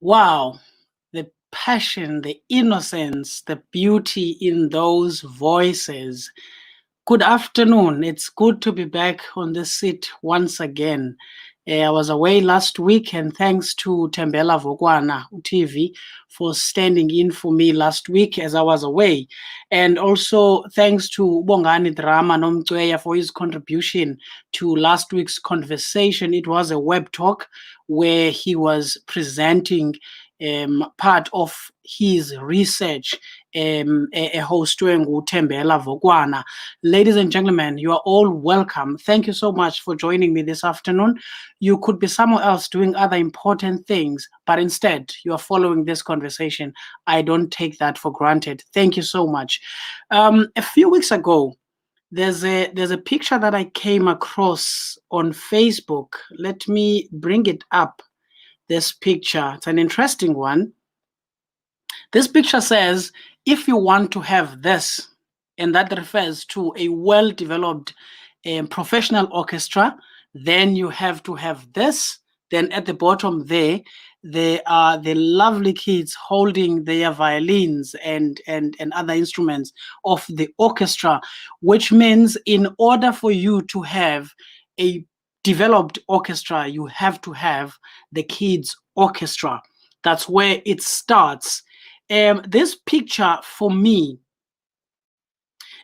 Wow, the passion, the innocence, the beauty in those voices. Good afternoon. It's good to be back on the seat once again. I was away last week, and thanks to Tembela Vokwana TV for standing in for me last week as I was away. And also thanks to Bongani Drama Nomcweya for his contribution to last week's conversation. It was a web talk where he was presenting part of his research, a host Tembela Vokwana. Ladies and gentlemen, you are all welcome. Thank you so much for joining me this afternoon. You could be somewhere else doing other important things, but instead you are following this conversation. I don't take that for granted. Thank you so much. A few weeks ago, there's a picture that I came across on Facebook. Let me bring it up. This picture, it's an interesting one. This picture says, if you want to have this, and that refers to a well-developed professional orchestra, then you have to have this. Then at the bottom there are the lovely kids holding their violins and other instruments of the orchestra, which means in order for you to have a developed orchestra, you have to have the kids' orchestra. That's where it starts. This picture, for me,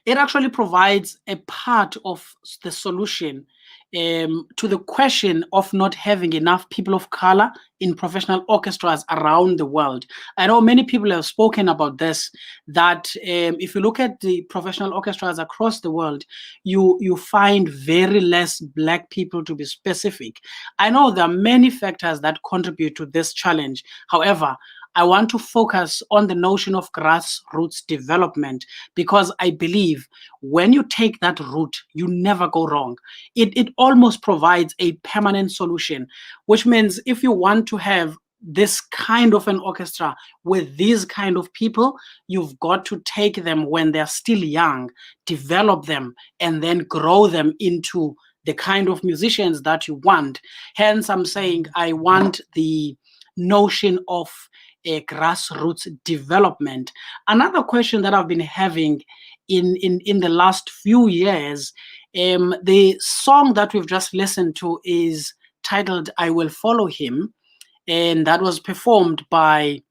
it actually provides a part of the solution to the question of not having enough people of color in professional orchestras around the world. I know many people have spoken about this, that if you look at the professional orchestras across the world, you find very less Black people, to be specific. I know there are many factors that contribute to this challenge. However, I want to focus on the notion of grassroots development, because I believe when you take that route, you never go wrong. It almost provides a permanent solution, which means if you want to have this kind of an orchestra with these kind of people, you've got to take them when they're still young, develop them, and then grow them into the kind of musicians that you want. Hence, I'm saying I want the notion of a grassroots development. Another question that I've been having in the last few years. The song that we've just listened to is titled "I Will Follow Him," and that was performed by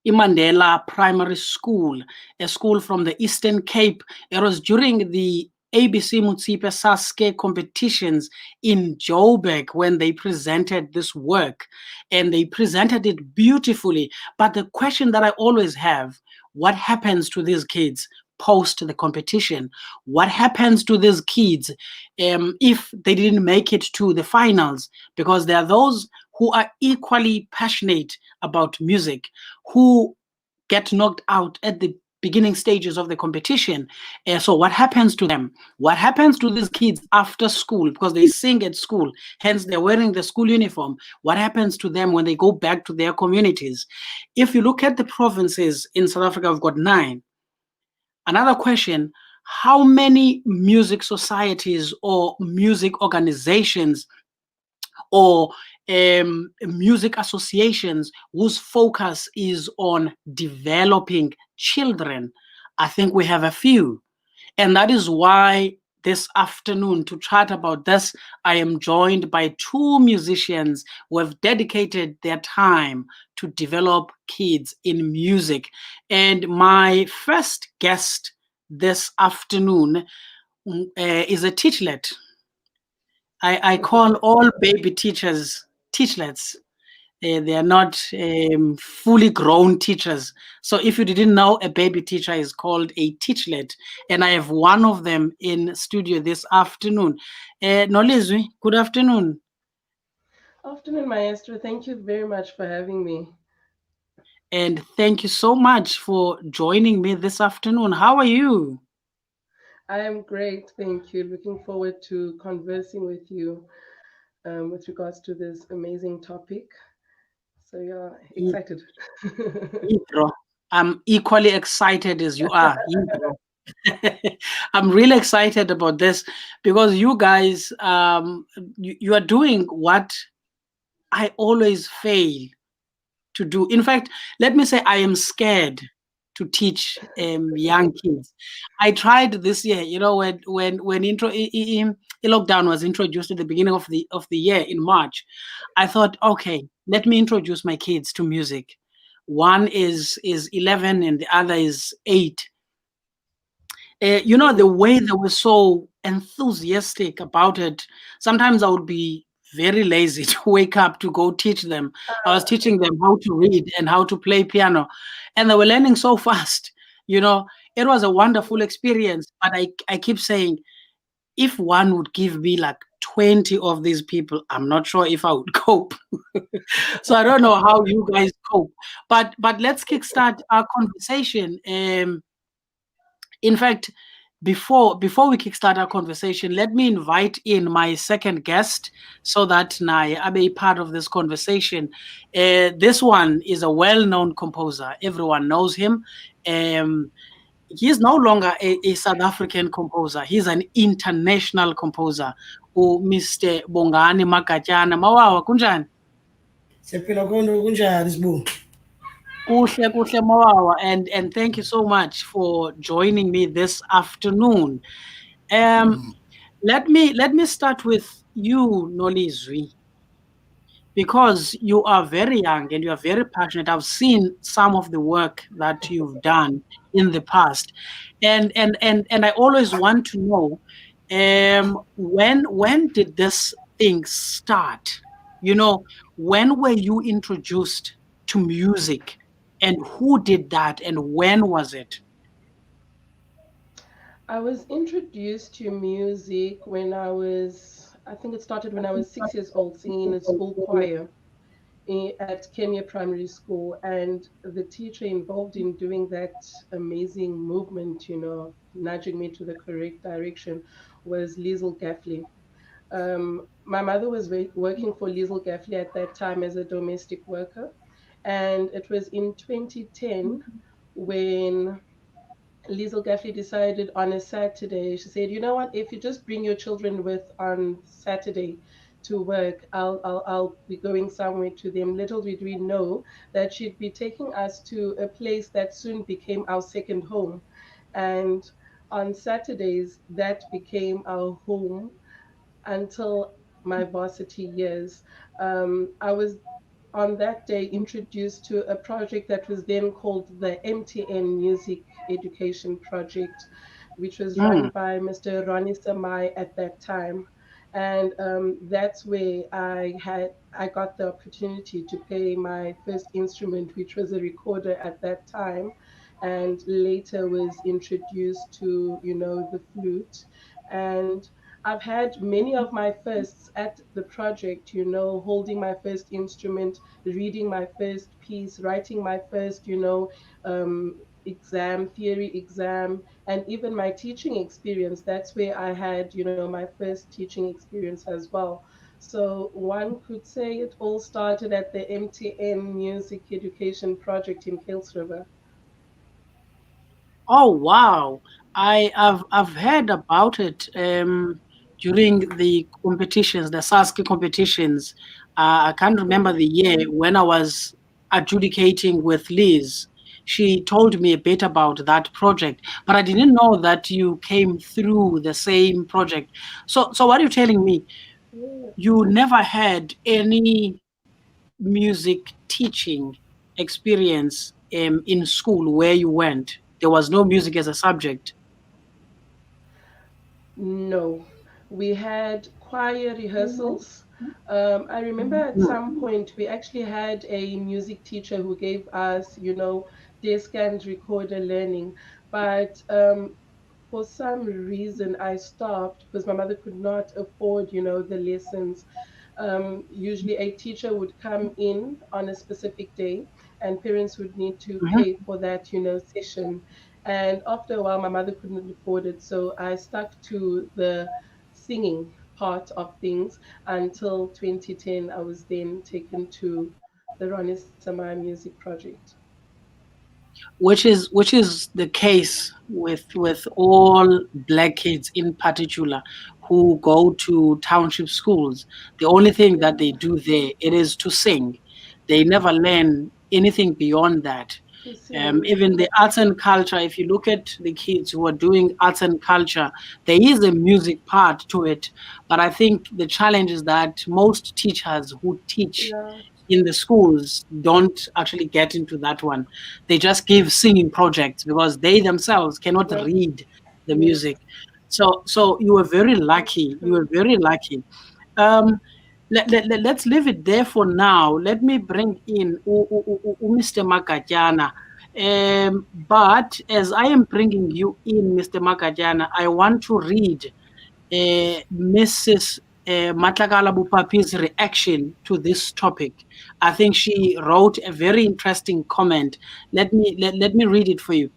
Imandela Primary School, a school from the Eastern Cape. It was during the ABC Mutsipe Saske competitions in Joburg when they presented this work, and they presented it beautifully. But the question that I always have, what happens to these kids post the competition? What happens to these kids if they didn't make it to the finals? Because there are those who are equally passionate about music who get knocked out at the beginning stages of the competition. So what happens to them? What happens to these kids after school? Because they sing at school, hence they're wearing the school uniform. What happens to them when they go back to their communities? If you look at the provinces in South Africa, we've got 9. Another question, how many music societies or music organizations or music associations whose focus is on developing children? I think we have a few. And that is why this afternoon, to chat about this, I am joined by 2 musicians who have dedicated their time to develop kids in music. And my first guest this afternoon is a teachlet. I call all baby teachers teachlets. They are not fully grown teachers. So if you didn't know, a baby teacher is called a teachlet. And I have one of them in studio this afternoon. Nolizwi, good afternoon. Afternoon, Maestro. Thank you very much for having me. And thank you so much for joining me this afternoon. How are you? I am great. Thank you. Looking forward to conversing with you with regards to this amazing topic. So, yeah, excited. Yidro. I'm equally excited as you are. Yidro. I'm really excited about this because you guys, you are doing what I always fail to do. In fact, let me say I am scared to teach young kids. I tried this year, when lockdown was introduced at the beginning of the year in March. I thought, okay, let me introduce my kids to music. One is 11 and the other is 8. The Mm. way they were so enthusiastic about it, sometimes I would be very lazy to wake up to go teach them. I was teaching them how to read and how to play piano, and they were learning so fast. You know, it was a wonderful experience, but I keep saying, if one would give me like 20 of these people, I'm not sure if I would cope. So I don't know how you guys cope. But let's kickstart our conversation. In fact, before we kickstart our conversation, let me invite in my second guest so that Nai abe part of this conversation. This one is a well-known composer. Everyone knows him. Um, he's no longer a South African composer. He's an international composer. Mr. Bongani Magatyana. Mawawa kunjani? Siyaphila khona kunjani Sibu? Kuhle kuhle Mawawa, and thank you so much for joining me this afternoon. Um, let me start with you, Nolizwi, because you are very young and you are very passionate. I've seen some of the work that you've done in the past, and I always want to know, when did this thing start? You know, when were you introduced to music, and who did that, and when was it? I was introduced to music I think it started when I was 6 years old, singing in a school choir at Kenya Primary School. And the teacher involved in doing that amazing movement, nudging me to the correct direction, was Liesl Gaffley. My mother was working for Liesl Gaffley at that time as a domestic worker. And it was in 2010 when Liesl Gaffley decided on a Saturday, she said, you know what, if you just bring your children with on Saturday to work, I'll be going somewhere to them. Little did we know that she'd be taking us to a place that soon became our second home. And on Saturdays, that became our home until my varsity years. I was on that day introduced to a project that was then called the MTN Music Education Project, which was run Mm. by Mr. Ronnie Samai at that time. And that's where I got the opportunity to play my first instrument, which was a recorder at that time, and later was introduced to, the flute. And I've had many of my firsts at the project, holding my first instrument, reading my first piece, writing my first, theory exam, and even my teaching experience. That's where I had, my first teaching experience as well. So one could say it all started at the MTN Music Education Project in Kills River. Oh wow! I've heard about it during the competitions, the Saski competitions. I can't remember the year when I was adjudicating with Liz. She told me a bit about that project, but I didn't know that you came through the same project. So what are you telling me? Yeah. You never had any music teaching experience in school where you went? There was no music as a subject. No, we had choir rehearsals. I remember at Mm. some point we actually had a music teacher who gave us, desk and recorder learning. But for some reason, I stopped because my mother could not afford, the lessons. Usually, a teacher would come in on a specific day, and parents would need to Mhm. pay for that, session. And after a while, my mother couldn't afford it, so I stuck to the singing part of things until 2010. I was then taken to the Ronnie Samai Music Project. Which is the case with all black kids in particular who go to township schools. The only thing that they Yeah, do there, it is to sing. They never learn anything beyond that. to sing. Even the arts and culture, if you look at the kids who are doing arts and culture, there is a music part to it. But I think the challenge is that most teachers who teach Yeah, in the schools don't actually get into that one. They just give singing projects because they themselves cannot yeah, read the yes, music. So you were very that's lucky. You were true. very lucky. Um, let's leave it there for now. Let me bring in Mr. Magatyana. But as I am bringing you in, Mr. Magatyana, I want to read Mrs. Matlakala Bupapi's reaction to this topic. I think she wrote a very interesting comment. Let me read it for you.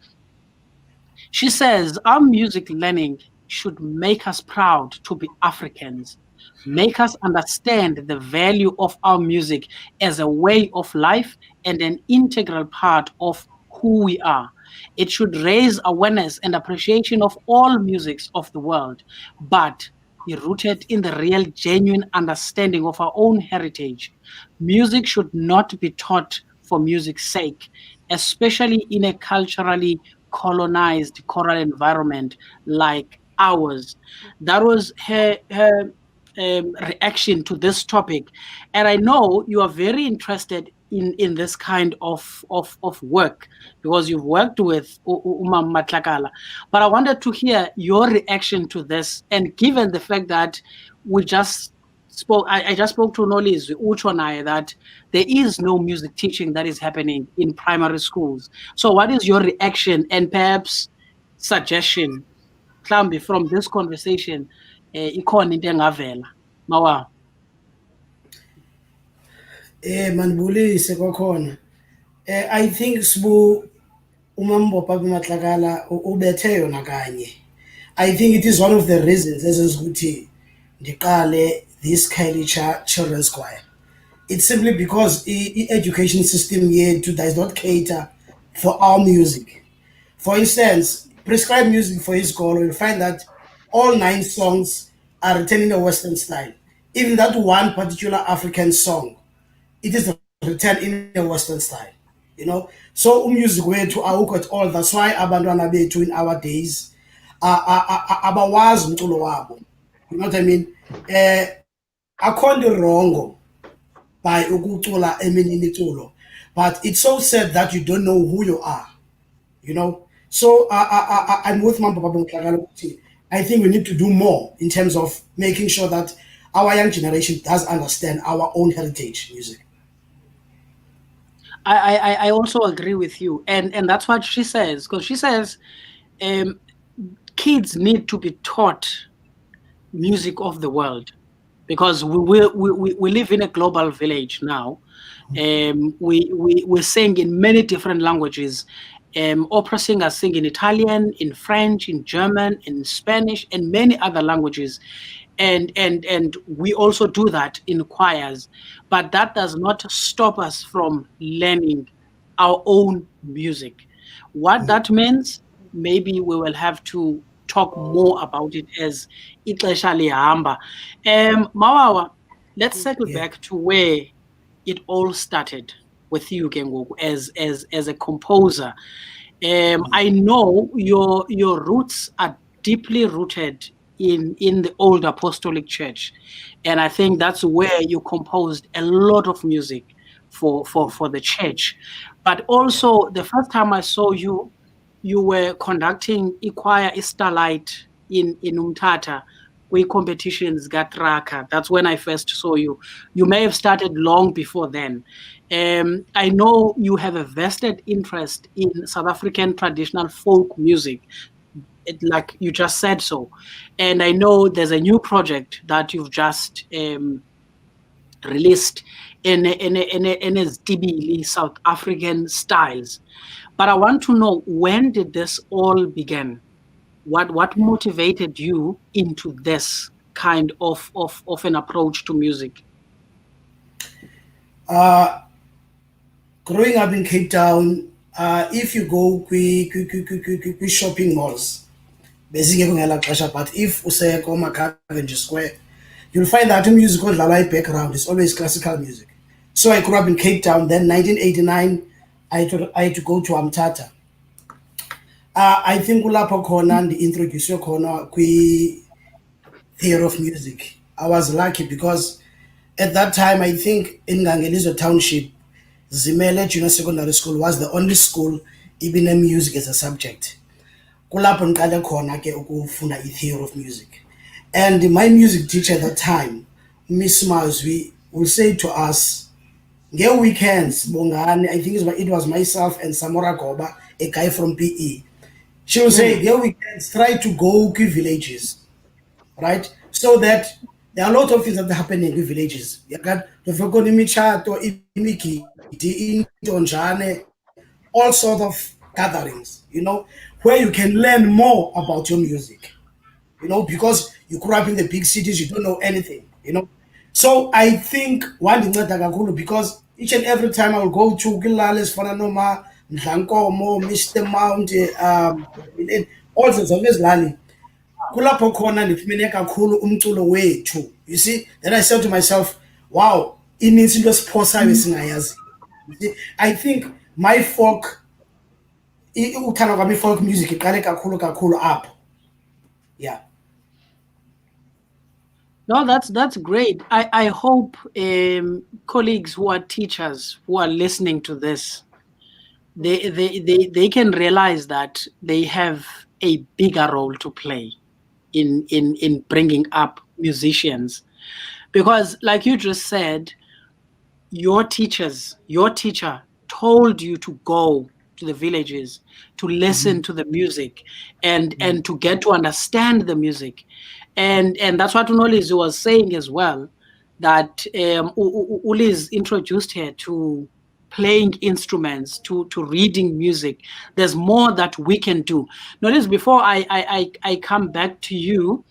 She says, our music learning should make us proud to be Africans, make us understand the value of our music as a way of life and an integral part of who we are. It should raise awareness and appreciation of all musics of the world, but be rooted in the real, genuine understanding of our own heritage. Music should not be taught for music's sake, especially in a culturally colonized choral environment like ours. That was her reaction to this topic. And I know you are very interested in this kind of work because you've worked with Uma Matlakala. But I wanted to hear your reaction to this. And given the fact that we just I just spoke to Nolizwi Uchonai that there is no music teaching that is happening in primary schools. So what is your reaction and perhaps suggestion, Klambi, from this conversation? Ikhona into engavela. Mawa. Mandibulise kwakhona. I think Sibu umambopa Matlakala ubethe yona kanye. I think it is one of the reasons ezenzukuthi ndiqale this Khayelitsha Children's Choir. It's simply because the education system yethu does not cater for our music. For instance, prescribed music for his goal, you'll find that all 9 songs are written in a Western style. Even that one particular African song, it is written in a Western style. you know. So music wethu awukho at all. That's why abantwana bethu in our days abawazi umculo wabo, you know what I mean. Akho nto wrong by ukucula eminye imiculo, but it's so sad that you don't know who you are, you know. So I'm with Mambo Papa Mhlakala ukuthi I think we need to do more in terms of making sure that our young generation does understand our own heritage music. I also agree with you, and that's what she says, because she says kids need to be taught music of the world, because we live in a global village now. We sing in many different languages. Opera singers sing in Italian, in French, in German, in Spanish, and many other languages. And we also do that in choirs, but that does not stop us from learning our own music. What that means, maybe we will have to talk more about it as ixesha lihamba. Mawawa, let's circle back to where it all started with you, Kengoku, as a composer. I know your roots are deeply rooted in the old apostolic church, and I think that's where you composed a lot of music for the church. But also, the first time I saw you, you were conducting choir Starlight in Umtata, where competitions got raka. That's when I first saw you. You may have started long before then. I know you have a vested interest in South African traditional folk music, like you just said so. And I know there's a new project that you've just released in Stibili South African styles. But I want to know, when did this all begin? What motivated you into this kind of an approach to music? Growing up in Cape Town, if you go kwi shopping malls, basically but if usekho Magatyana Square, you'll find that music odlalwa background is always classical music. So I grew up in Cape Town. Then 1989, I had to go to Umtata. I think kulapho khona ndi-introduce khona kwi-theory of music. I was lucky because at that time, I think in Ngangelizwe Township, Zimele Junior Secondary School was the only school even in music as a subject. Kulapho ndiqale khona ke ukufunda i-theory of music. And my music teacher at that time, Miss Nolizwi, will say to us, "Nge weekends, Bongani," I think it was myself and Samora Goba, a guy from PE. She will say, "Nge weekends, try to go to villages, right? So that there are a lot of things that happen in the villages. You got the Imitshato, Imigidi, Intonjane, all sort of gatherings, you know, where you can learn more about your music, you know, because you grew up in the big cities, you don't know anything, you know." So I think one thing because each and every time I will go to Gilales, Fananoma, Dlankomo, Mr. Mount, all sorts of this lali. Kulapho khona ndifumene kakhulu umculo wethu. You see, then I said to myself, wow, inintsi into esiphosayo esingayazi. I think my folk, uthanda kwami folk music iqale kakhulu apho. Yeah. No, that's great. I hope colleagues who are teachers who are listening to this, they can realize that they have a bigger role to play in bringing up musicians, because like you just said, your teacher told you to go to the villages to listen to the music and to get to understand the music, and that's what Nolizwi was saying as well, that Uliz introduced her to playing instruments, to reading music. There's more that we can do. Notice, before I come back to you,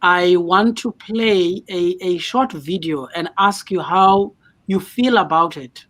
I want to play a short video and ask you how you feel about it.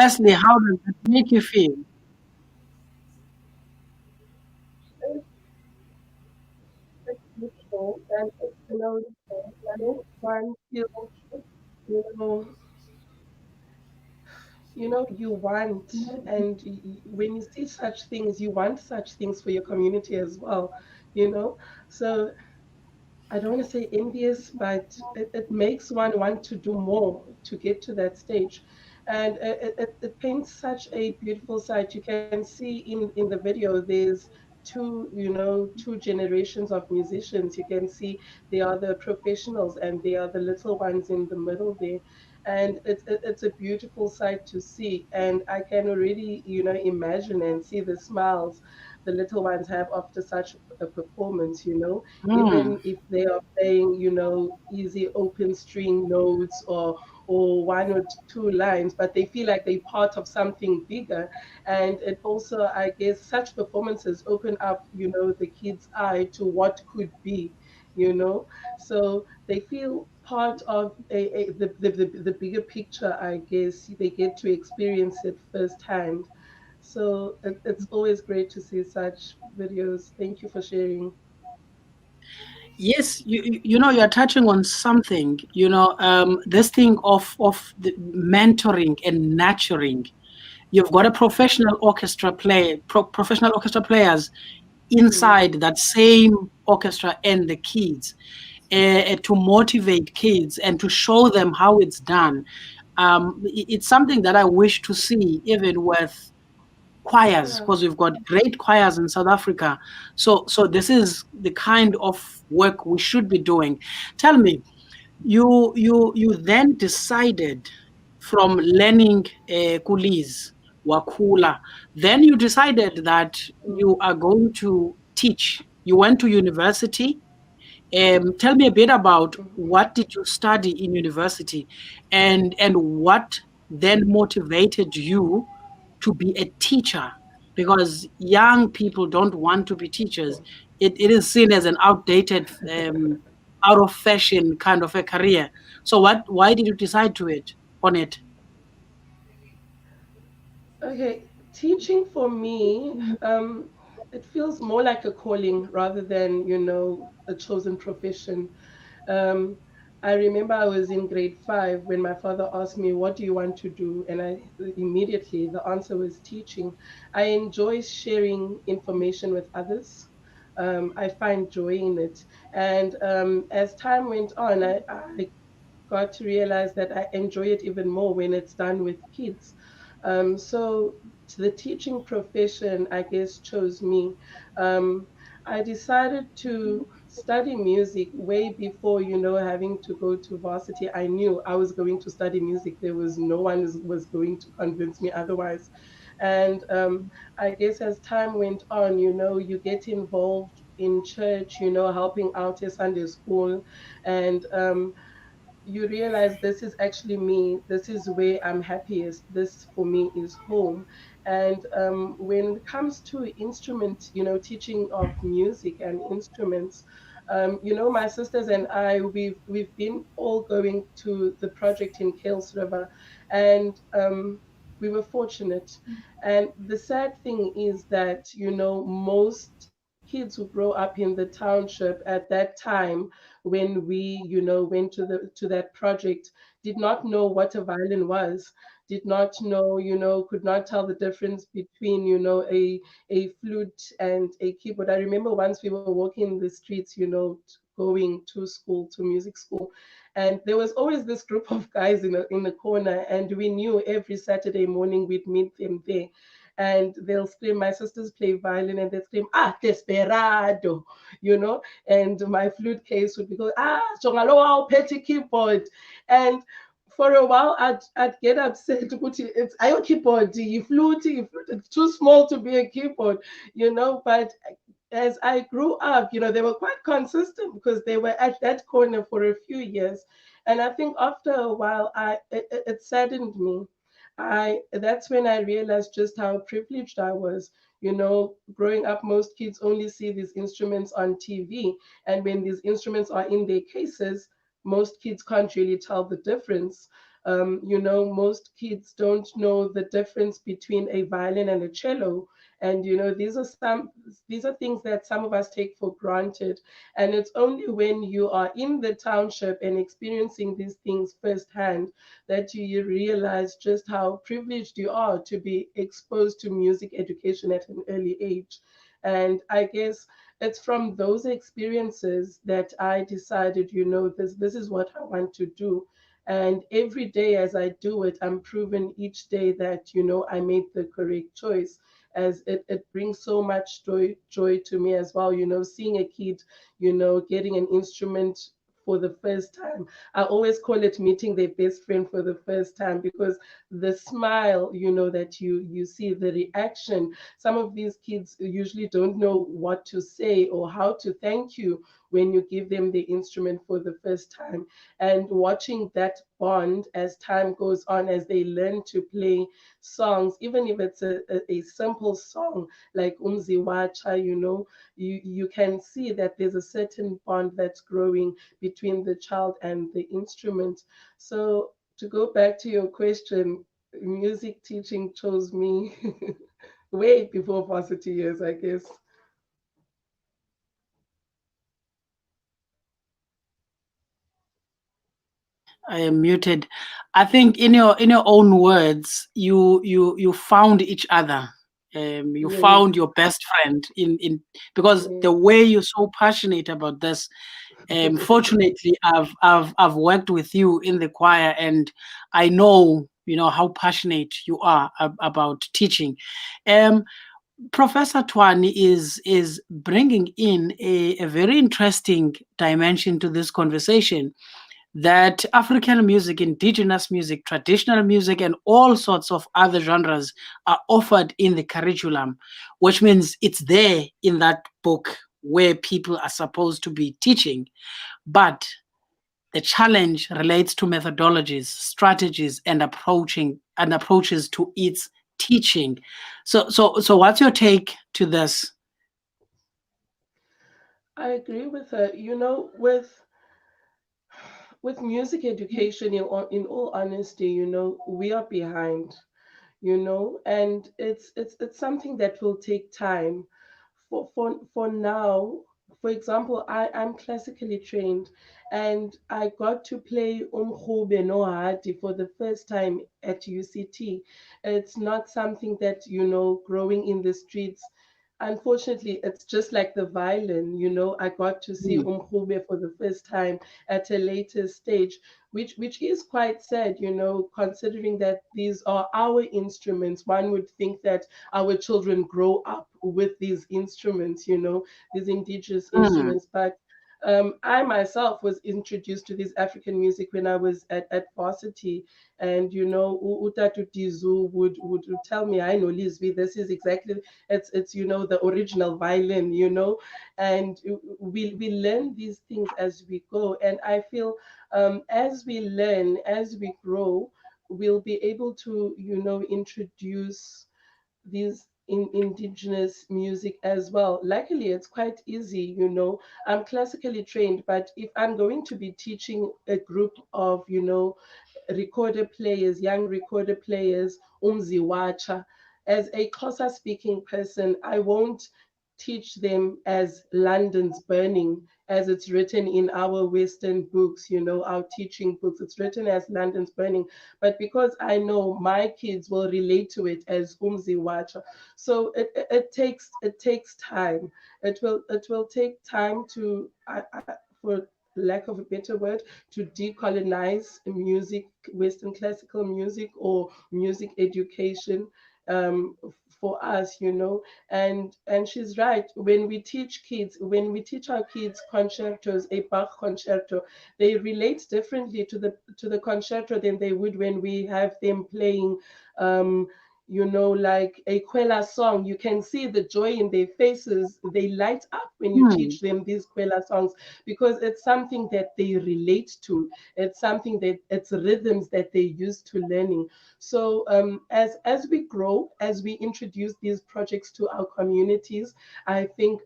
Firstly, how does it make you feel? It's beautiful, and it's, I don't one feel, you know, you want, and when you see such things, you want such things for your community as well, you know. So I don't want to say envious, but it makes one want to do more to get to that stage. And it paints such a beautiful sight. You can see in the video, there's two generations of musicians. You can see they are the professionals and they are the little ones in the middle there. And it's a beautiful sight to see. And I can already, imagine and see the smiles the little ones have after such a performance, Hmm. even if they are playing, easy open string notes or one or two lines, but they feel like they're part of something bigger. And it also, I guess, such performances open up, the kid's eye to what could be, you know. So they feel part of the bigger picture, I guess. They get to experience it firsthand. So it's always great to see such videos. Thank you for sharing. Yes, you know, you're touching on something, this thing of the mentoring and nurturing. You've got a professional orchestra players Mm, inside that same orchestra and the kids, to motivate kids and to show them how it's done. It's something that I wish to see even with choirs, yeah. because we've got great choirs in South Africa. So this is the kind of work we should be doing. Tell me, you then decided from learning kulis wakula, then you decided that Mm. you are going to teach. You went to university. Tell me a bit about Mhm. what did you study in university, and what then motivated you to be a teacher, because young people don't want to be teachers. It is seen as an outdated, out of fashion kind of a career. So why did you decide to it on it? Okay, teaching for me, it feels more like a calling rather than, a chosen profession. Um, I remember I was in grade 5 when my father asked me, "What do you want to do?" And I immediately, the answer was teaching. I enjoy sharing information with others. I find joy in it. And as time went on, I got to realize that I enjoy it even more when it's done with kids. So the teaching profession, I guess, chose me. Um, I decided to study music way before, having to go to varsity. I knew I was going to study music. There was no one was going to convince me otherwise. And I guess as time went on, you get involved in church, helping out at Sunday school, and you realize this is actually me. This is where I'm happiest. This for me is home. And when it comes to instrument, teaching of music and instruments, my sisters and I, we've been all going to the project in Kales River, and we were fortunate. And the sad thing is that most kids who grow up in the township at that time when we went to that project did not know what a violin was, did not know, could not tell the difference between a flute and a keyboard. I remember once we were walking in the streets, going to school, to music school, and there was always this group of guys in the corner, and we knew every Saturday morning we'd meet them there, and they'll scream. My sisters play violin and they scream, "Ah, desperado," and my flute case would be going, "Ah, Jongaloa, petty keyboard." And for a while, I'd get upset. It's I keyboard, flute, it's too small to be a keyboard, But as I grew up, they were quite consistent because they were at that corner for a few years. And I think after a while, it saddened me. That's when I realized just how privileged I was. Growing up, most kids only see these instruments on TV, and when these instruments are in their cases, most kids can't really tell the difference. Most kids don't know the difference between a violin and a cello. And these are things that some of us take for granted. And it's only when you are in the township and experiencing these things firsthand that you realize just how privileged you are to be exposed to music education at an early age. And I guess it's from those experiences that I decided, this is what I want to do. And every day as I do it, I'm proven each day that, I made the correct choice, as it brings so much joy to me as well, seeing a kid, getting an instrument for the first time. I always call it meeting their best friend for the first time, because the smile, that you see, the reaction. Some of these kids usually don't know what to say or how to thank you when you give them the instrument for the first time. And watching that bond as time goes on, as they learn to play songs, even if it's a simple song like Umziwacha, you can see that there's a certain bond that's growing between the child and the instrument. So to go back to your question, music teaching chose me way before varsity years, I guess. I am muted. I think in your own words, you found each other. You Yes, found your best friend in because the yes. way you're so passionate about this. Fortunately, I've worked with you in the choir, and I know how passionate you are about teaching. Um, Professor Twani is bringing in a very interesting dimension to this conversation, that African music, indigenous music, traditional music, and all sorts of other genres are offered in the curriculum, which means it's there in that book where people are supposed to be teaching. But the challenge relates to methodologies, strategies, and approaches to its teaching. So what's your take to this? I agree with her. With music education, in all honesty, we are behind, and it's something that will take time. For now, for example, I'm classically trained, and I got to play umkhube no hati for the first time at UCT. It's not something that, growing in the streets. Unfortunately, it's just like the violin. I got to see Mm, umkhube for the first time at a later stage, which is quite sad, considering that these are our instruments. One would think that our children grow up with these instruments, these indigenous mm, instruments. But I myself was introduced to this African music when I was at varsity, and Utatu Dizu would tell me, I know Nolizwi, this is exactly, it's the original violin, and we learn these things as we go. And I feel, as we learn, as we grow, we'll be able to, introduce these indigenous music as well. Luckily, it's quite easy. I'm classically trained, but if I'm going to be teaching a group of, recorder players, young recorder players, umziwacha, as a Xhosa speaking person, I won't teach them as London's burning, as it's written in our Western books, our teaching books. It's written as London's burning. But because I know my kids will relate to it as umziwacha, so it takes time. It will take time to, for lack of a better word, to decolonize music, Western classical music, or music education, um, for us, and she's right. When we teach our kids concertos, a Bach concerto, they relate differently to the concerto than they would when we have them playing, um, like a Kwela song. You can see the joy in their faces. They light up when you mm. teach them these Kwela songs, because it's something that they relate to. It's something that it's rhythms that they're used to learning. So as we grow, as we introduce these projects to our communities, I think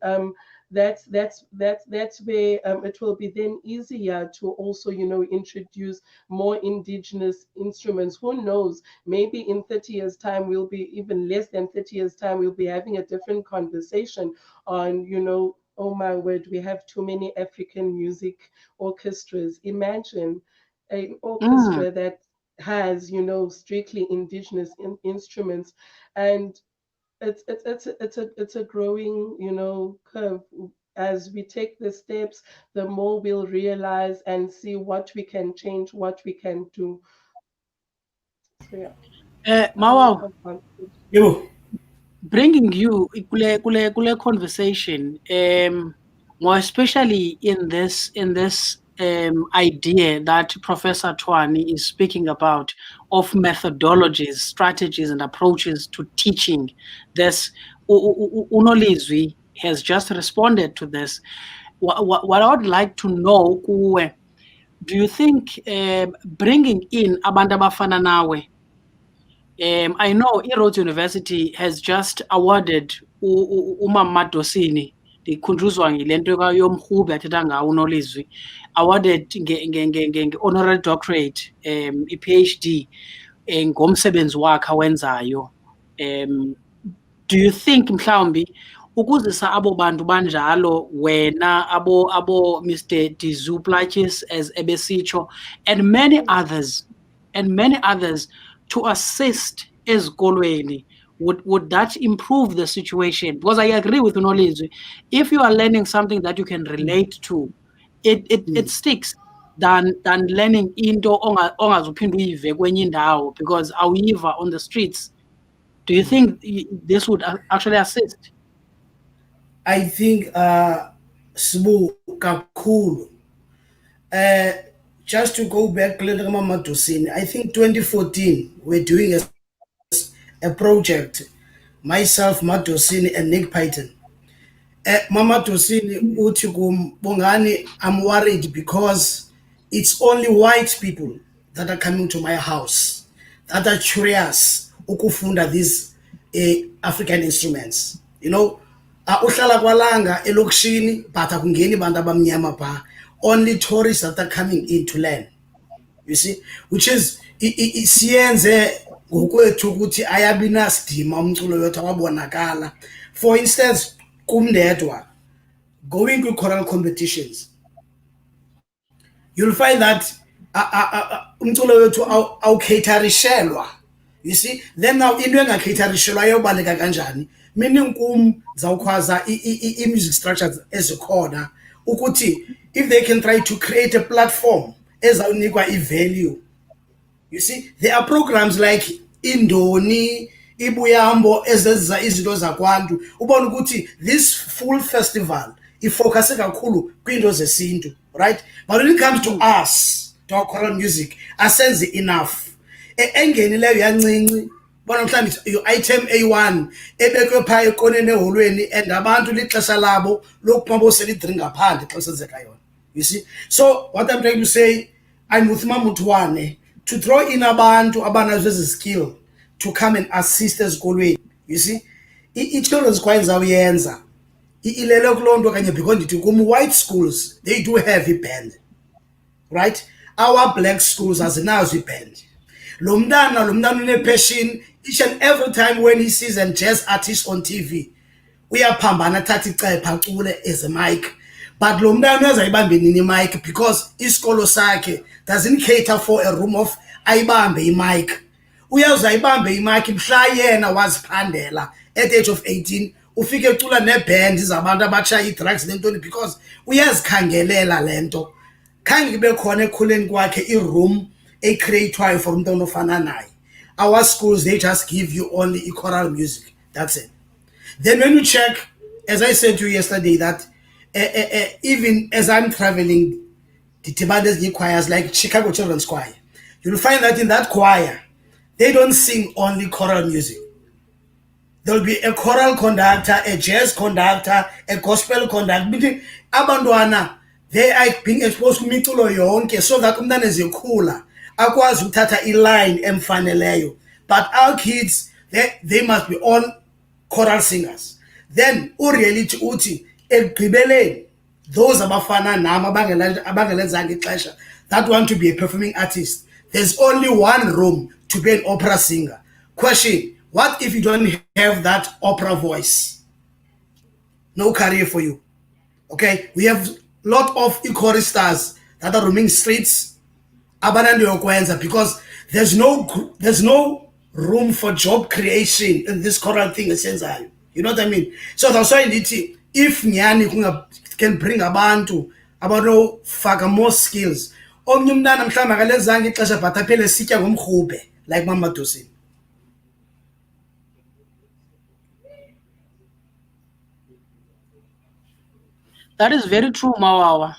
that's where it will be then easier to also, introduce more indigenous instruments. Who knows, maybe in 30 years time, we'll be, even less than 30 years time, we'll be having a different conversation on, oh my word, we have too many African music orchestras. Imagine an orchestra that has, strictly indigenous instruments. And it's a growing, curve. As we take the steps, the more we'll realize and see what we can change, what we can do. So yeah, I hope Mawao, I've answered. Yo, bringing you kule conversation, more especially in this idea that Professor Twani is speaking about, of methodologies, strategies, and approaches to teaching. This Unolizwi has just responded to this. What I would like to know, kuwe, do you think bringing in abantu abafana nawe, I know Rhodes University has just awarded uMama Madosini, the khunjuzwa ngile nto yomrhubi athetha ngawo uNolizwi, awarded honorary doctorate, i-PhD, ngomsebenzi wakhe awenzayo. Do you think mhlawumbi ukuzisa abo bantu banjalo, wena, abo Mr. Dizu Plaatjes as ebesitsho, and many others to assist ezikolweni, would that improve the situation? Because I agree with Nolizwi, if you are learning something that you can relate to, it sticks than learning into ongazuphinde uyive kwenye indawo because awuyiva on the streets. Do you think this would actually assist? I think Sibu kakhulu. Just to go back to Mama Dosini, I think 2014 we're doing a project, myself, Madosini, and Nick Python. Mama Dosini uthi kum, Bongani, I'm worried because it's only white people that are coming to my house that are curious ukufunda these African instruments. Uhlala kwalanga elokishini but akungeni bantu abamnyama pha. Only tourists that are coming in to learn. You see, which is siyenze ngokwethu ukuthi ayabi nasidima umculo wethu awabonakala. For instance, kumndedwa, going to choral competitions, you'll find that umculo wethu awucaterishelwa. You see, then now into engakhaterishelwa yobaleka kanjani, meaning zawukhwaza i-music structures ezikhona ukuthi if they can try to create a platform ezawunikwa i-value. You see, there are programs like Indoni, Ibuyambo, ezenza izinto zakwantu, ubona ukuthi this full festival ifocus kakhulu kwiinto zesintu, right? But when it comes to us, to our choral music, asenze enough. Engenileyo yancinci, bona mhlawumbe i-item A1 ebekwe phaa ekoneni eholweni and abantu lixesha labo lokuphuma bosela idrink ngaphandle xa kusenzeka yona. You see, so what I'm trying to say, I'm with Mamutwane to throw in abantu abanazo ezi skill to come and assist ezikolweni. You see, i-children's choir zawuyenza ilele kuloo nto kanye because ndithi kum white schools they do have i-band, right? Our black schools azinazo i-band. Lo mntana une-passion, each and every time when he sees a jazz artist on TV uyaphambana athatha icepha acule as a mic. But lo mntana uyazayibambe nini mic because isikolo sakhe doesn't cater for a room of ayibambe i-mic. Uyazayibambe i-mic mhla yena waziphandela at the age of 18 ufike ecula neband zabantu abashaya i-drugs nentoni because uyazikhangelela lento. Khange kube khona ekhuleni kwakhe i-room ecreatwayo for umntwana ofana naye. Our schools, they just give you only choral music. That's it. Then when you check, as I said to you yesterday, that even as I'm traveling, the Tibetan choirs like Chicago Children's Choir, you'll find that in that choir, they don't sing only choral music. There'll be a choral conductor, a jazz conductor, a gospel conductor. Abantwana, they are being exposed to miculo yonke so that umntana ezikhula akwazi ukuthatha i-line emfaneleyo. But our kids, they must be all choral singers. Then ureality uthi ekugqibeleni those abafana nam abangelenzanga ixesha that want to be a performing artist, there's only one room to be an opera singer. Question: what if you don't have that opera voice? No career for you. Okay, we have a lot of choristers that are roaming streets because there's no room for job creation in this choral thing esenzayo. You know what I mean? So that's why ndithi if nyani can bring abantu abanofaka more skills, omnye umntana mhlawumbi akalenzanga ixesha but aphele sitya ngomrhube like Mama Dosini. That is very true, Mawawa.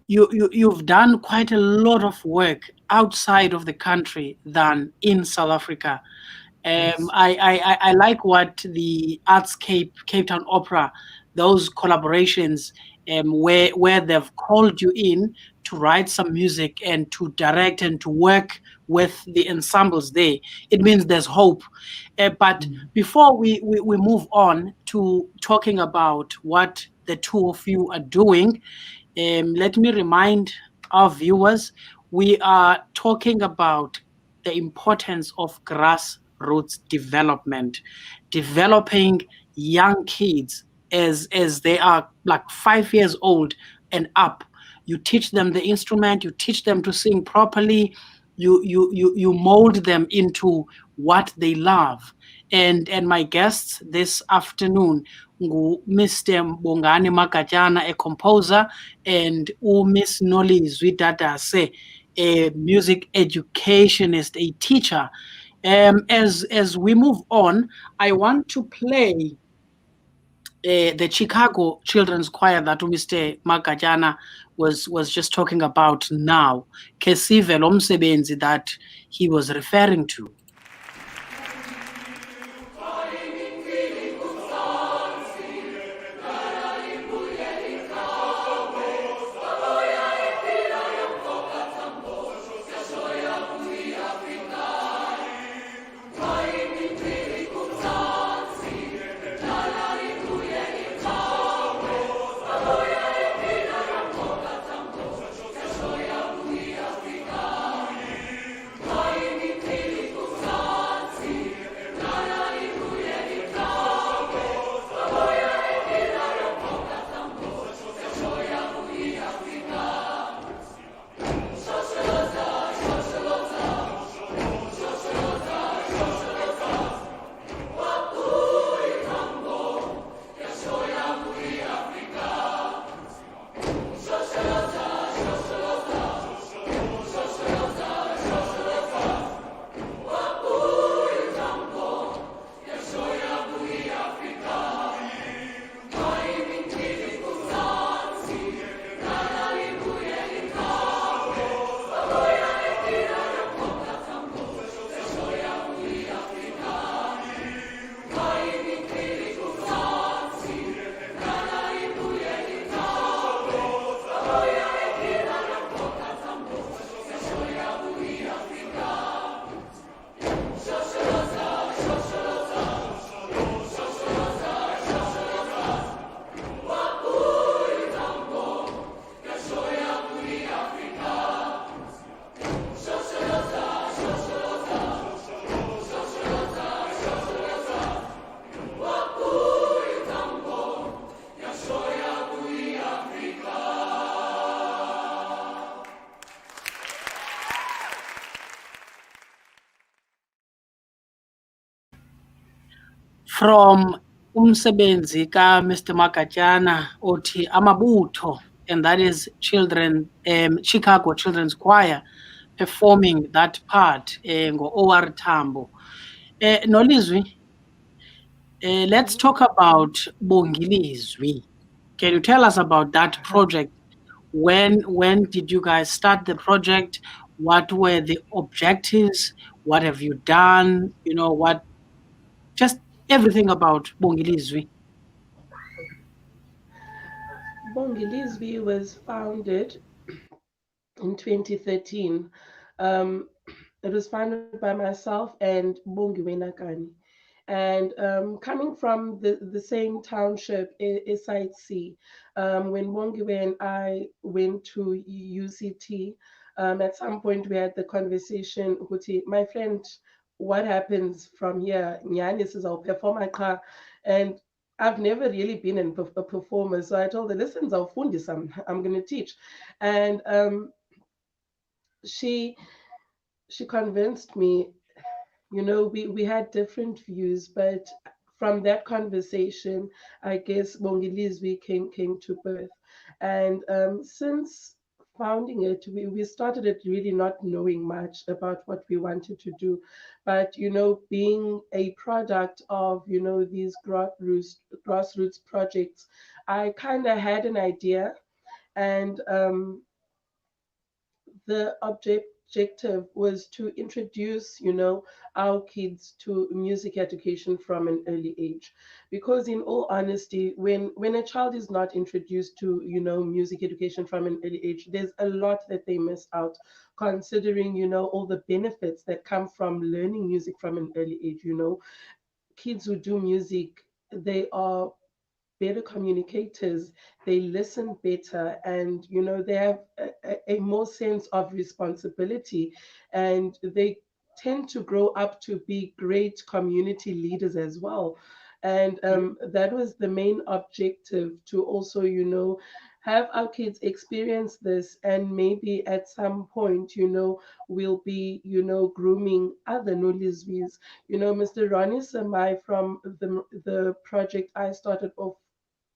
You've done quite a lot of work outside of the country than in South Africa. I like what the Artscape Cape Town Opera, those collaborations, where they've called you in to write some music and to direct and to work with the ensembles there. It means there's hope. But before we move on to talking about what the two of you are doing, let me remind our viewers, we are talking about the importance of grassroots development, developing young kids as they are like 5 years old and up. You teach them the instrument, you teach them to sing properly, you mold them into what they love. And my guests this afternoon, Mr. Bongani Magatyana, a composer, and Miss Nolizwi Dadase, a music educationist, a teacher. As we move on, I want to play the Chicago Children's Choir that Mr. Magatyana was just talking about now. Kesive lo msebenzi that he was referring to. From umsebenzi ka Mr. Magatyana othi amabutho, and that is children, Chicago Children's Choir performing that part ngo OR Tambo. Nolizwi, let's talk about Bongilizwi. Can you tell us about that project? When did you guys start the project? What were the objectives? What have you done? You know, what, just everything about Bongilizwi. Bongilizwi was founded in 2013. It was founded by myself and Bongi Wenakani. And coming from the same township, SIC, when Bongiwe and I went to UCT, at some point we had the conversation, Huti, my friend, what happens from here? Nyani says, I'll perform my car. And I've never really been a performer. So I told her, listen, I'll fundis, I'm going to teach. And she convinced me. We had different views, but from that conversation, I guess Nolizwi came to birth. And since founding it, we started it really not knowing much about what we wanted to do. But, being a product of, these grassroots projects, I kind of had an idea. And the objective was to introduce, our kids to music education from an early age. Because in all honesty, when a child is not introduced to, music education from an early age, there's a lot that they miss out, considering, all the benefits that come from learning music from an early age. Kids who do music, they are better communicators, they listen better, and they have a more sense of responsibility, and they tend to grow up to be great community leaders as well. And that was the main objective, to also have our kids experience this, and maybe at some point, we'll be grooming other Nolizwis. Mr. Ronnie Samai from the project I started off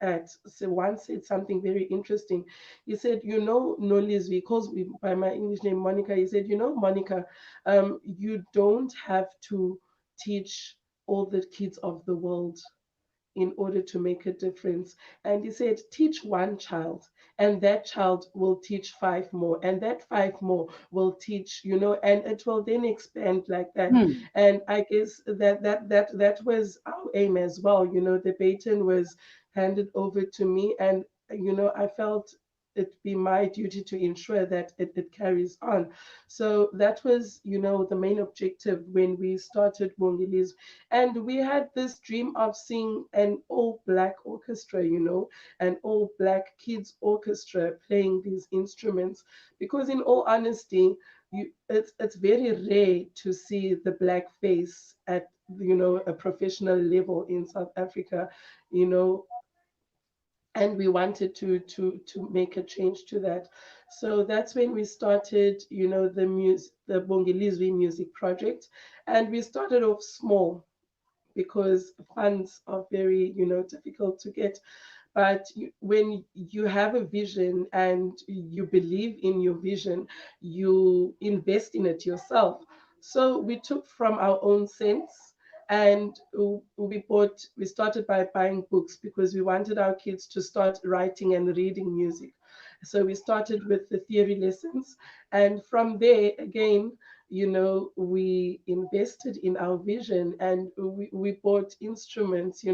at, so once said something very interesting. He said, Nolizwi, he calls me by my English name Monica. He said, Monica, you don't have to teach all the kids of the world in order to make a difference. And he said, teach one child, and that child will teach five more, and that five more will teach, and it will then expand like that. And I guess that was our aim as well. The baton was handed over to me, and I felt it be my duty to ensure that it carries on. So that was, the main objective when we started Bongilis. And we had this dream of seeing an all black orchestra, an all black kids orchestra playing these instruments. Because in all honesty, it's very rare to see the black face at a professional level in South Africa, you know and we wanted to make a change to that. So that's when we started, the Bongilizwi music project, and we started off small because funds are very, difficult to get. But when you have a vision and you believe in your vision, you invest in it yourself. So we took from our own sense, and we started by buying books because we wanted our kids to start writing and reading music. So we started with the theory lessons, and from there again, we invested in our vision, and we bought instruments.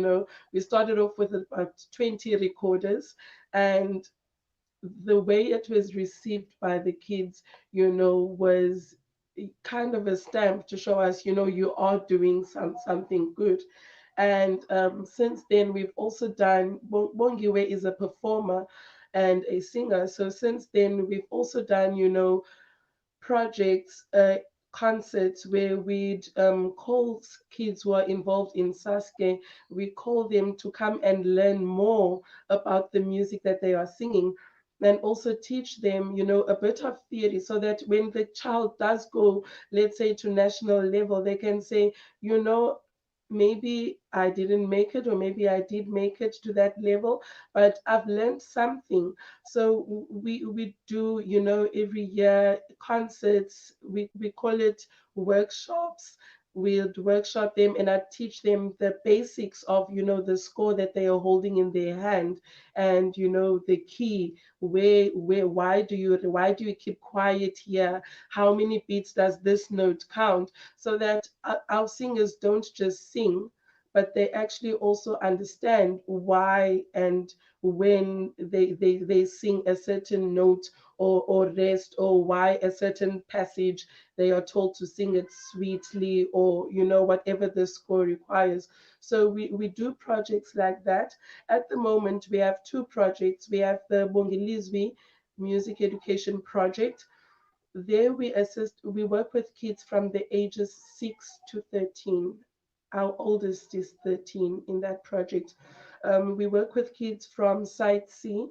We started off with about 20 recorders, and the way it was received by the kids, was kind of a stamp to show us, you are doing something good. And since then, we've also done, Bongiwe is a performer and a singer. So since then, we've also done, projects, concerts where we'd call kids who are involved in Saske, we call them to come and learn more about the music that they are singing, and also teach them, a bit of theory, so that when the child does go, let's say, to national level, they can say, maybe I didn't make it, or maybe I did make it to that level, but I've learned something. So we do, every year concerts, we call it workshops. We'll workshop them, and I teach them the basics of, the score that they are holding in their hand, and the key, why do you keep quiet here? How many beats does this note count? So that our singers don't just sing, but they actually also understand why and when they sing a certain note or rest, or why a certain passage they are told to sing it sweetly, or whatever the score requires. So we do projects like that. At the moment we have two projects. We have the Nolizwi music education project. There we work with kids from the ages 6 to 13. Our oldest is 13 in that project. We work with kids from Site C,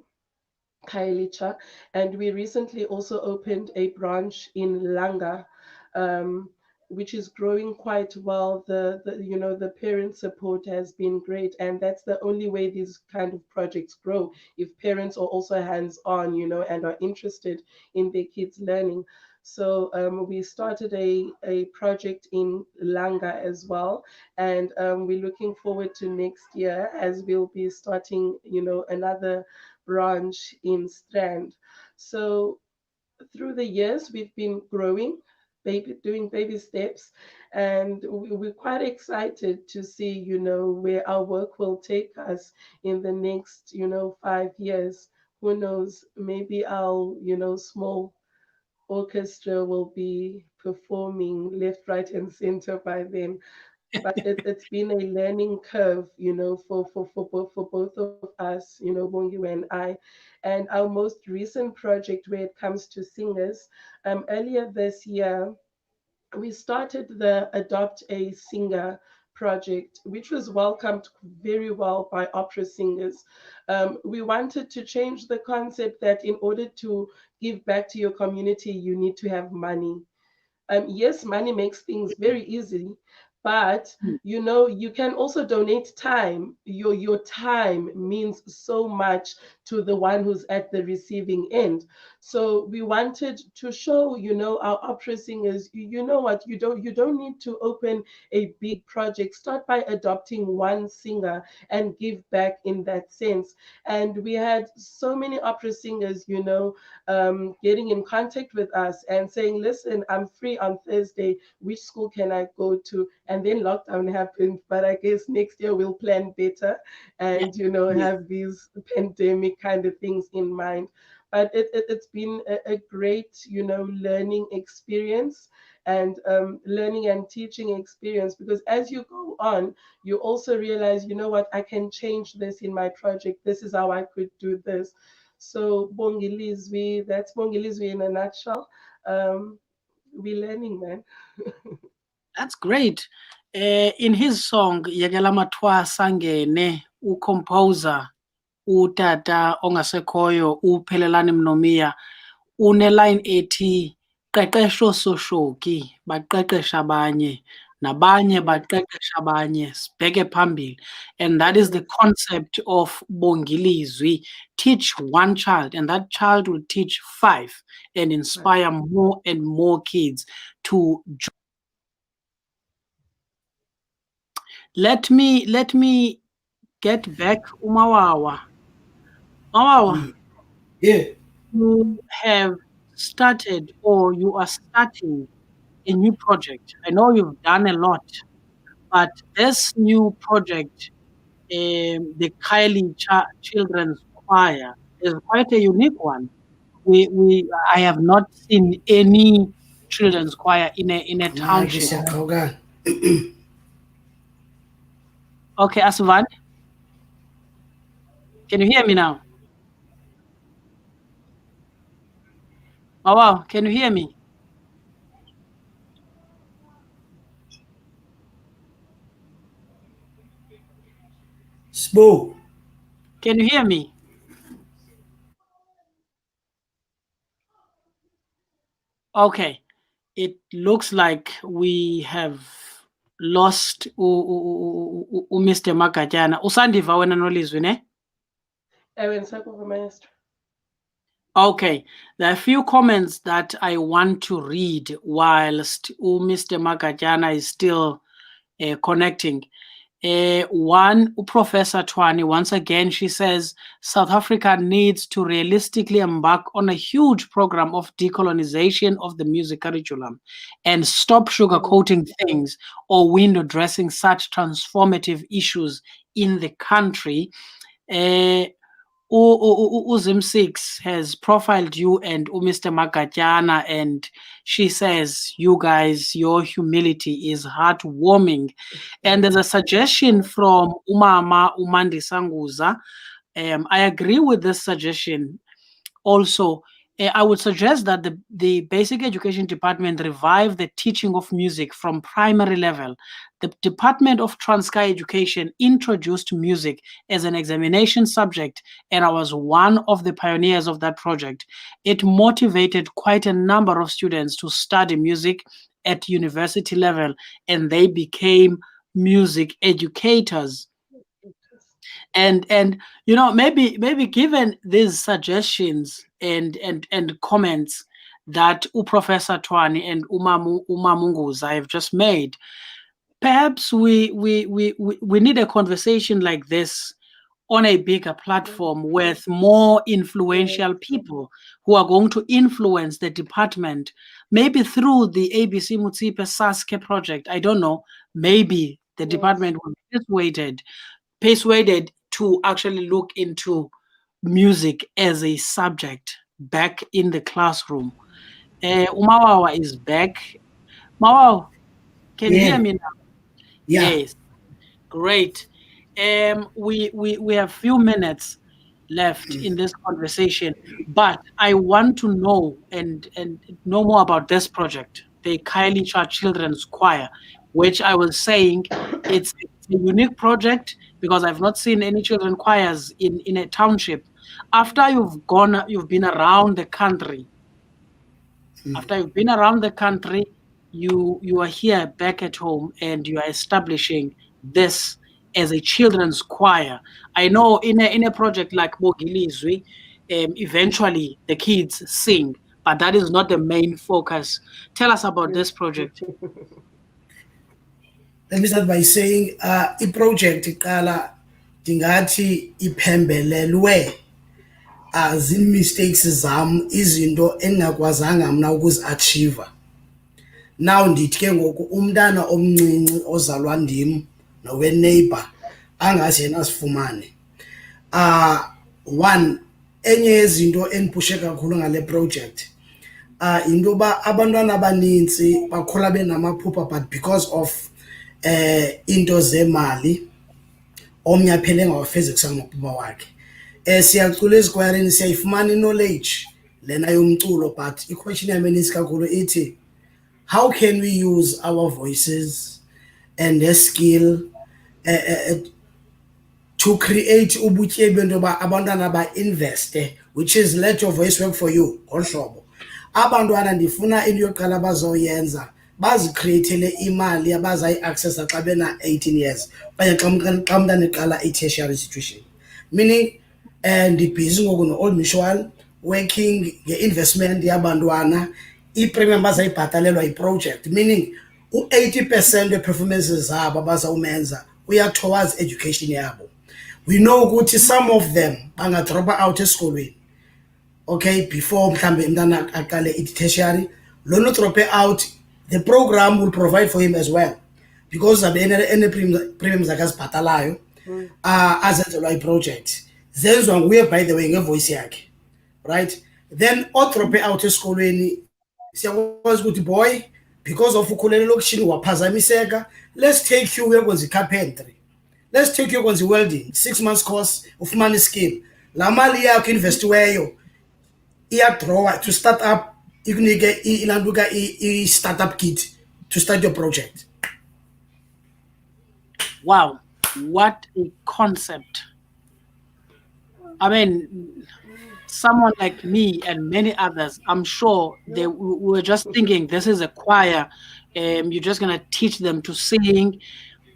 Kailicha, and we recently also opened a branch in Langa, um, which is growing quite well. The parent support has been great, and that's the only way these kind of projects grow, if parents are also hands on, and are interested in their kids learning. So we started a project in Langa as well, and we're looking forward to next year, as we'll be starting, another branch in Strand. So through the years, we've been growing, doing baby steps, and we're quite excited to see, where our work will take us in the next, 5 years. Who knows? Maybe our, small orchestra will be performing left, right, and center by then. But it's been a learning curve, for both of us, Bongi and I. And our most recent project, where it comes to singers, earlier this year, we started the Adopt a Singer project, which was welcomed very well by opera singers. We wanted to change the concept that in order to give back to your community, you need to have money. Yes, money makes things very easy, but you can also donate time. Your time means so much to the one who's at the receiving end. So we wanted to show, our opera singers, you know what, you don't need to open a big project. Start by adopting one singer and give back in that sense. And we had so many opera singers, getting in contact with us and saying, listen, I'm free on Thursday. Which school can I go to? And then lockdown happened. But I guess next year we'll plan better and, have these pandemic kind of things in mind. But it's been a great, learning experience, and learning and teaching experience, because as you go on, you also realize, what, I can change this in my project. This is how I could do this. So Bongilizwi, that's Bongilizwi in a nutshell. We're learning, man. That's great. In his song Yekela Mathwasa Angene, ucomposer utata ongasekhoyo uPhelelani Mnomia uneline ethi qeqesho soshoki baqeqesha abanye nabanye baqeqesha abanye sibheke phambili. And that is the concept of Bongilizwi. Teach one child and that child will teach 5 and inspire more and more kids to let me get back Umawawa. Mawawa, Yeah. you have started or you are starting a new project. I know you've done a lot, but this new project, the Children's Choir, is quite a unique one. I have not seen any children's choir in a Hayi township. siyaqhawukana. Okay, Asvan, can you hear me now? Oh wow, can you hear me? Sbo. Can you hear me? Okay, it looks like we have lost Mr. Magatyana. Usandiva wena Nolizwi, ne? Maestro. Okay, there are a few comments that I want to read whilst Mr. Magatyana is still connecting. One, Professor Twani, once again, she says South Africa needs to realistically embark on a huge program of decolonization of the music curriculum and stop sugarcoating things or window dressing such transformative issues in the country. Uzim6 has profiled you and Mr. Magatyana, and she says, you guys, your humility is heartwarming. And there's a suggestion from Umama Umandi Sanguza. I agree with this suggestion. Also, I would suggest that the Basic Education Department revive the teaching of music from primary level. The Department of Transkei Education introduced music as an examination subject, and I was one of the pioneers of that project. It motivated quite a number of students to study music at university level, and they became music educators. And maybe given these suggestions and comments that Professor Twani and Umamunguza have just made, perhaps we need a conversation like this on a bigger platform with more influential people who are going to influence the department, maybe through the ABC Mutsipe Saske project. I don't know, maybe the department will be persuaded to actually look into music as a subject back in the classroom. Umawawa is back. Mawawa, can you hear me now? Yeah. Yes, great. We have few minutes left in this conversation, but I want to know and know more about this project, the Kailicha Children's Choir, which I was saying it's a unique project because I've not seen any children choirs in a township. After you've been around the country. After you've been around the country, you are here back at home and you are establishing this as a children's choir. I know in a project like Nolizwi, eventually the kids sing, but that is not the main focus. Tell us about this project. Let me start by saying i-project iqala ndingathi iphembelelwe zii-mistakes zam, izinto endingakwazanga mna ukuzi-achieva. Now ndithi ke ngoku umntana omncinci ozalwa ndim nowe-neighbor angazi yena asifumane. One, enye yezinto endipushe kakhulu ngale project into yoba abantwana abanintsi bakhula benamaphupha, but because of into zemali omnye aphele engawafezekisanga amaphupha wakhe. Siyacula ezikwayareni, siyayifumana i-knowledge lena yomculo, but i-question yam eninzi kakhulu ithi, how can we use our voices and their skill to create ubutyebi bento yoba abantwana ba-investe, which is let your voice work for you ngolu hlobo. Abantwana ndifuna into yokuqala abazoyenza bazicreatele imali abazayi-accessa xa bena-18 years okanye xa umntana eqala i-tertiary institution. Meaning ndibhizi ngoku no-old mutual working nge-investment yabantwana, i-premium bazayibhatalelwa yi-project, meaning u-80% we-performances zabo abazawumenza uya towards education yabo. We know ukuthi some of them bangadropa out esikolweni, okay, before mhlambe umntana aqale i-tertiary. Lona udrope out, the program will provide for him as well, because zabe ene-premium zakhe azibhatalayo azenzelwa i-project, zenziwa nguye by the way ngevoice yakhe, right? Then odrope out esikolweni siyakwazi ukuthi boy, because of ukhulele lokishini waphazamiseka, let's take you uyokwenza i-carpentry, let's take you ukwenza i-welding, 6 months course, ufumane skill. La mali yakho investiweyo iyadrowa to start up, ikunike ilantuka i-startup kit to start your project. Wow, what a concept. I mean, someone like me and many others, I'm sure they were just thinking this is a choir, you're just going to teach them to sing,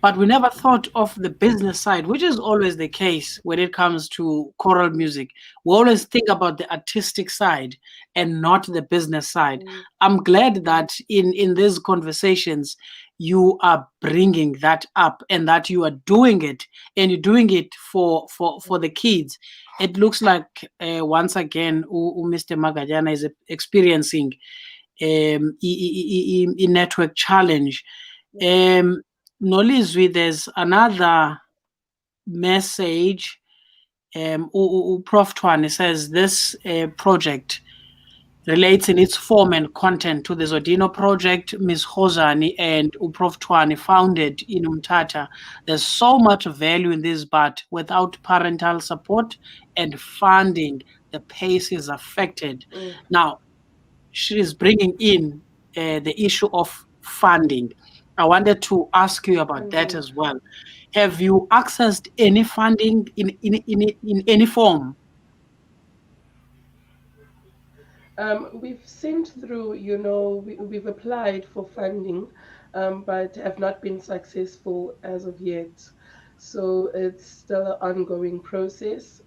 but we never thought of the business side, which is always the case when it comes to choral music. We always think about the artistic side and not the business side. I'm glad that in these conversations, you are bringing that up, and that you are doing it, and you're doing it for the kids. It looks like once again Mr. Magatyana is experiencing a network challenge. Nolizwi, there's another message. Prof Twane says this project relates in its form and content to the Zodino project Ms. Khosani and Prof Twane founded in Umtata. There's so much value in this, but without parental support and funding, the pace is affected. Now, she is bringing in the issue of funding. I wanted to ask you about that as well. Have you accessed any funding in any form? We've sent through, we've applied for funding, but have not been successful as of yet. So it's still an ongoing process.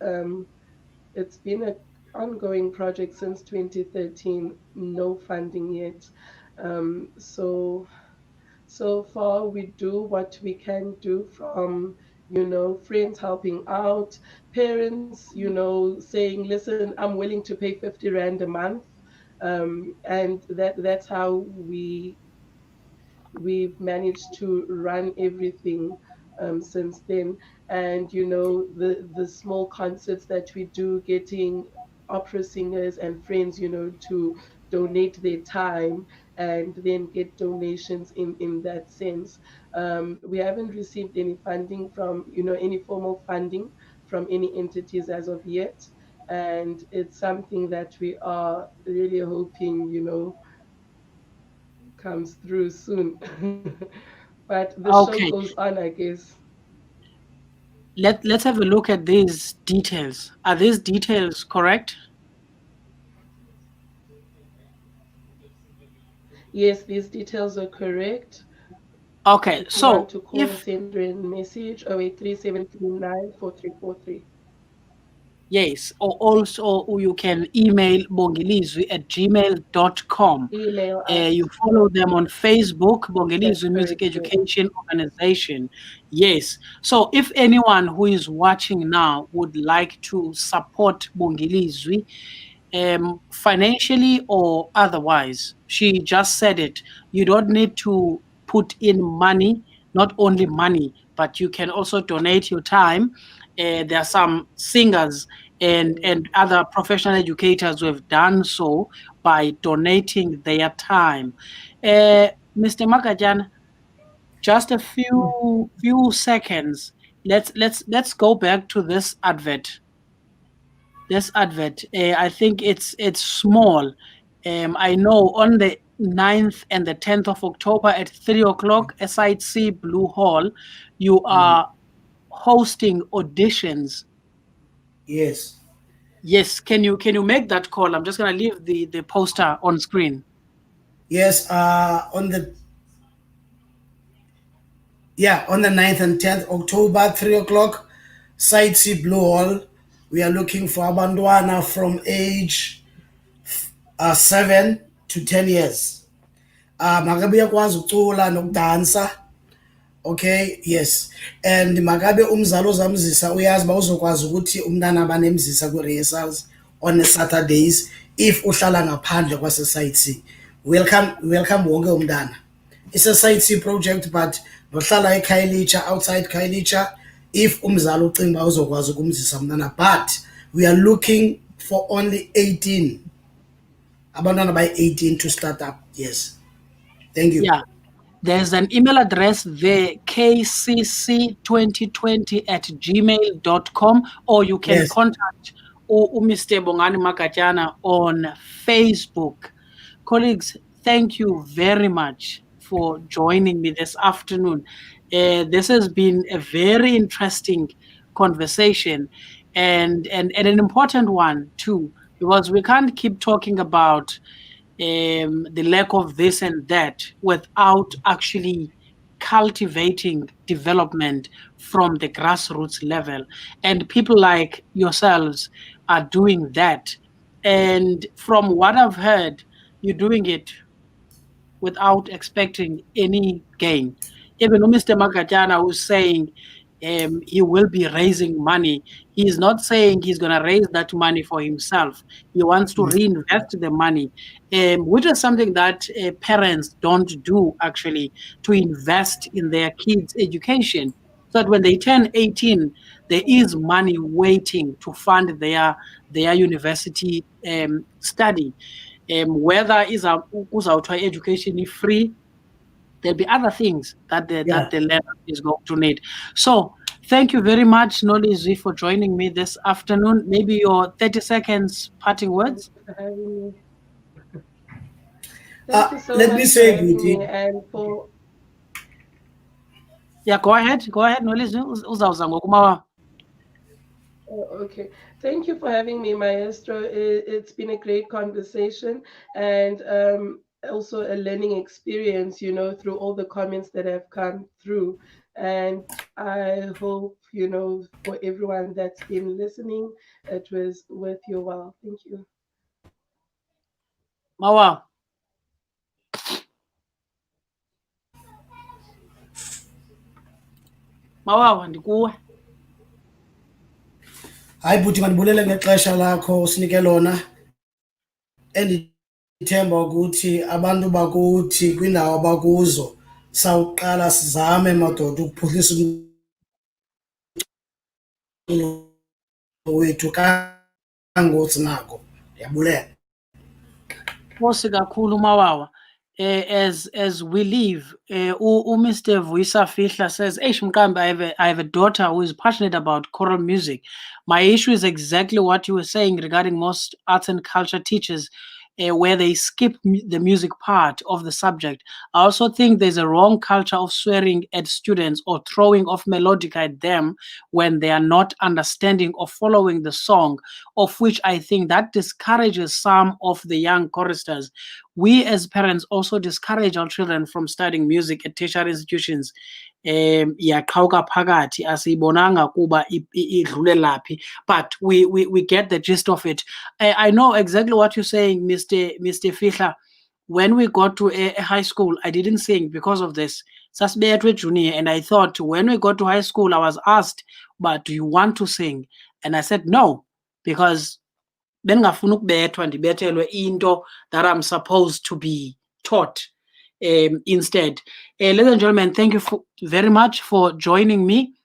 It's been an ongoing project since 2013, no funding yet. So far, we do what we can do from, friends helping out, parents, saying, listen, I'm willing to pay 50 Rand a month. And that's how we've managed to run everything since then. And the small concerts that we do, getting opera singers and friends, to donate their time and then get donations in that sense. We haven't received any funding from, any formal funding from any entities as of yet. And it's something that we are really hoping, comes through soon. But the show Okay, goes on, I guess. let's have a look at these details. Are these details correct? Yes, these details are correct. Okay, If you want so to call or if send a message, 0837394343. yes, or also you can email bongilizwi@gmail.com. Email You us. follow them on Facebook, That's Bongilizwi Music correct, yes. Education Organization. Yes. So if anyone who is watching now would like to support Bongilizwi, financially or otherwise, she just said it. You don't need to put in money, not only money, but you can also donate your time. There are some singers and other professional educators who have done so by donating their time. Mr. Magatyana, just a few seconds. Let's go back to this advert. I think it's small. I know on the 9th and the 10th of October at 3 o'clock, SIC Blue Hall, you are hosting auditions. Yes. Yes, can you make that call? I'm just gonna leave the poster on screen. Yes, on the 9th and 10th October, 3 o'clock, Site C Blue Hall. We are looking for abantwana from age 7 to 10 years. Makabe uyakwazi ukucula nokudansa. Okay, yes. And makabe umzali ozamzisa uyazi ba uzokwazi ukuthi umntana banemzisa ku-rehearsals on the Saturdays if uhlala ngaphandle kwase-Site C. Welcome wonke umntana. It's a Site C project, but nohlala eKhayelitsha, outside Khayelitsha, if umzali ucinga uba uzokwazi ukumzisa umntana. But we are looking for only 18. Abantwana by 18 to start up. Yes. Thank you. Yeah. There's an email address there, kcc2020@gmail.com, or you can Yes. contact Mr. Bongani Magatyana on Facebook. Colleagues, thank you very much for joining me this afternoon. This has been a very interesting conversation and an important one too, because we can't keep talking about the lack of this and that without actually cultivating development from the grassroots level. And people like yourselves are doing that. And from what I've heard, you're doing it without expecting any gain. Even Mr. Magatyana was saying he will be raising money. He is not saying he's going to raise that money for himself. He wants to reinvest the money, which is something that parents don't do actually, to invest in their kids' education. So that when they turn 18, there is money waiting to fund their university study. Whether is education free, there'll be other things that the learner is going to need. So thank you very much, Nolizwi, for joining me this afternoon. Maybe your 30 seconds parting words. Thank you so let much me say, for having me and for... Yeah, go ahead, Nolizwi. Uzawuza ngokumawa. Okay. Thank you for having me, Maestro. It's been a great conversation and also a learning experience, through all the comments that have come through. And I hope, for everyone that's been listening, it was worth your while. Thank you. Mawa. Mawawa ndikuwe. Hayi bhuti, mandibulele ngexesha lakho usinike lona, endithemba ukuthi abantu bakuthi kwindawo abakuzo sawuqala sizame madoda ukuphuhlisa umculo wethu kangothi nako. Ndiyabulela. Nkosi kakhulu Mawawa. As we leave, Mr. Vuisa Fihla says, Mkambi, I have a daughter who is passionate about choral music. My issue is exactly what you were saying regarding most arts and culture teachers, where they skip the music part of the subject. I also think there's a wrong culture of swearing at students or throwing off melodica at them when they are not understanding or following the song, of which I think that discourages some of the young choristers. We as parents also discourage our children from studying music at tertiary institutions. Iyaqhawuka phakathi, asiyibonanga kuba idlule laphi, but we get the gist of it. I know exactly what you're saying, Mr. Fihla. When we got to a high school, I didn't sing because of this. Sasibethwe junior, and I thought when we got to high school, I was asked, but do you want to sing? And I said no, because bengingafuna ukubethwa ndibethelwe into that I'm supposed to be taught instead. Ladies and gentlemen, thank you very much for joining me.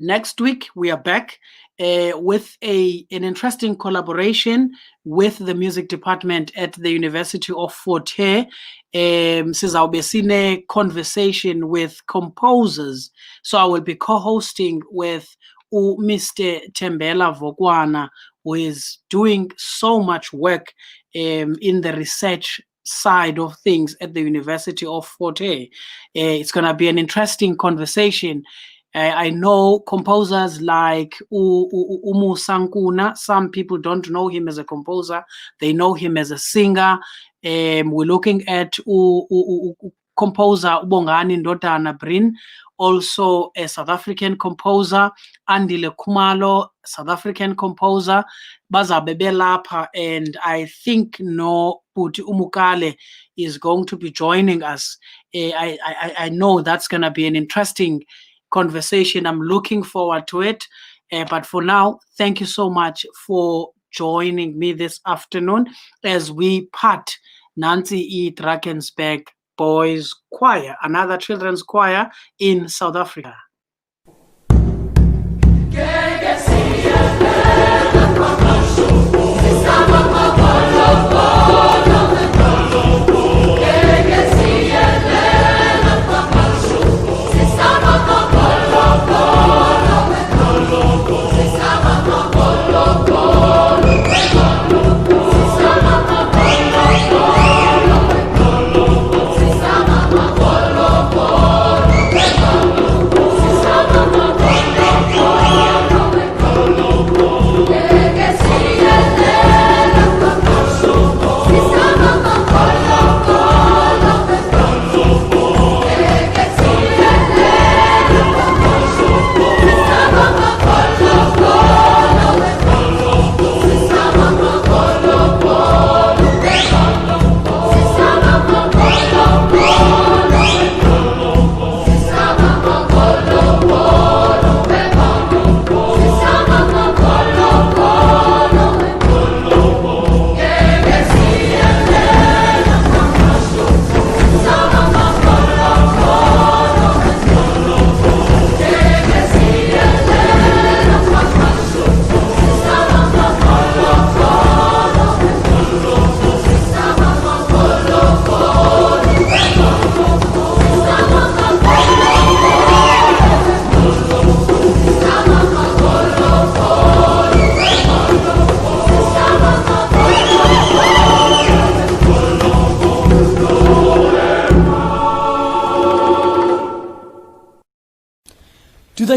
Next week, we are back with an interesting collaboration with the music department at the University of Fort Hare. Sizawube sine conversation with composers. So I will be co-hosting with Mr. Tembela Vokwana, who is doing so much work in the research side of things at the University of Fort Hare. It's going to be an interesting conversation. I know composers like Umu Sankuna. Some people don't know him as a composer. They know him as a singer. We're looking at composer Bongani Ndodana Brin, also a South African composer, Andile Kumalo, South African composer, Baza Bebe Lapa, and I think Puti Umukale is going to be joining us. I know that's going to be an interesting conversation. I'm looking forward to it. But for now, thank you so much for joining me this afternoon as we part Nancy E. Drakensberg Boys Choir, another children's choir in South Africa.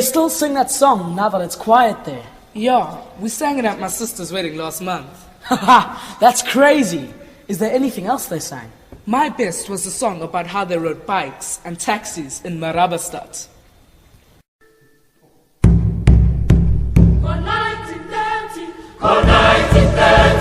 still sing that song now that it's quiet there? Yeah, we sang it at my sister's wedding last month. Haha, that's crazy. Is there anything else they sang? My best was a song about how they rode bikes and taxis in Marabastad. For 1930,